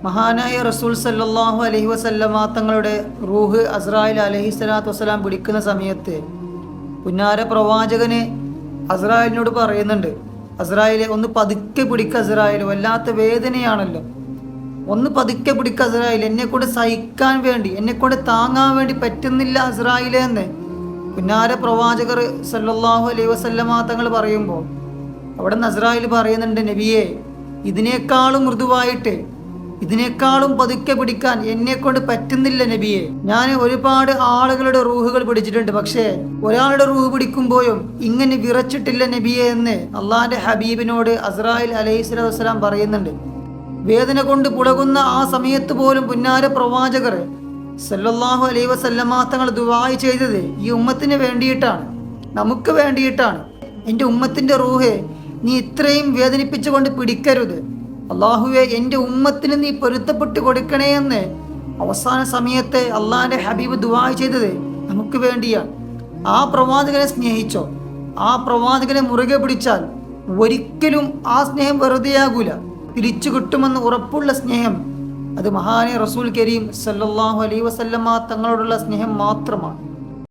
മഹാനായ റസൂൽ സല്ലല്ലാഹു അലൈഹി വസല്ലമ തങ്ങളുടെ റൂഹ് അസ്രായിൽ അലൈഹി സ്വലാത്തു വസ്സലാം പിടിക്കുന്ന സമയത്ത് പുന്നാര പ്രവാചകന് അസ്രായിലിനോട് പറയുന്നുണ്ട്, അസ്രായിലെ ഒന്ന് പതുക്കെ പിടിക്കുക, അസ്രായിൽ വല്ലാത്ത വേദനയാണല്ലോ, ഒന്ന് പതുക്കെ പിടിക്കുക അസ്രായിൽ, എന്നെക്കൊണ്ട് സഹിക്കാൻ വേണ്ടി, എന്നെക്കൊണ്ട് താങ്ങാൻ വേണ്ടി പറ്റുന്നില്ല അസ്രായിലെ എന്ന് പുന്നാര പ്രവാചകർ സല്ലല്ലാഹു അലൈഹി വസല്ലമ തങ്ങൾ പറയുമ്പോൾ അവിടെ അസ്രായിൽ പറയുന്നുണ്ട്, നബിയെ ഇതിനേക്കാളും മൃദുവായിട്ട്, ഇതിനേക്കാളും പതുക്കെ പിടിക്കാൻ എന്നെക്കൊണ്ട് പറ്റുന്നില്ല നബിയെ. ഞാൻ ഒരുപാട് ആളുകളുടെ റൂഹുകൾ പിടിച്ചിട്ടുണ്ട്, പക്ഷേ ഒരാളുടെ റൂഹ് പിടിക്കുമ്പോഴും ഇങ്ങനെ വിറച്ചിട്ടില്ല നബിയെ എന്ന് അള്ളാഹിന്റെ ഹബീബിനോട് അസ്രായിൽ അലൈഹി സ്വലാത്തു വസ്സലാം പറയുന്നുണ്ട്. വേദന കൊണ്ട് പുളകുന്ന ആ സമയത്ത് പോലും പുന്നാര പ്രവാചകർ സല്ലല്ലാഹു അലൈഹി വസല്ലമ തങ്ങൾ ദുആ ചെയ്തത് ഈ ഉമ്മത്തിന് വേണ്ടിയിട്ടാണ്, നമുക്ക് വേണ്ടിയിട്ടാണ്. എൻ്റെ ഉമ്മത്തിൻ്റെ റൂഹെ നീ ഇത്രയും വേദനിപ്പിച്ചുകൊണ്ട് പിടിക്കരുത്, അള്ളാഹുവെ എൻ്റെ ഉമ്മത്തിന് നീ പൊരുത്തപ്പെട്ട് കൊടുക്കണേ എന്ന് അവസാന സമയത്ത് അള്ളാഹിൻ്റെ ഹബീബ് ദുആ ചെയ്തത് നമുക്ക് വേണ്ടിയാണ്. ആ പ്രവാചകനെ സ്നേഹിച്ചോ, ആ പ്രവാചകനെ മുറുകെ പിടിച്ചാൽ ഒരിക്കലും ആ സ്നേഹം വെറുതെയാകൂല, തിരിച്ചു കിട്ടുമെന്ന് ഉറപ്പുള്ള സ്നേഹം അത് മഹാനായ റസൂൽ കരീം സല്ലല്ലാഹു അലൈഹി വസല്ലമ തങ്ങളോടുള്ള സ്നേഹം മാത്രമാണ്.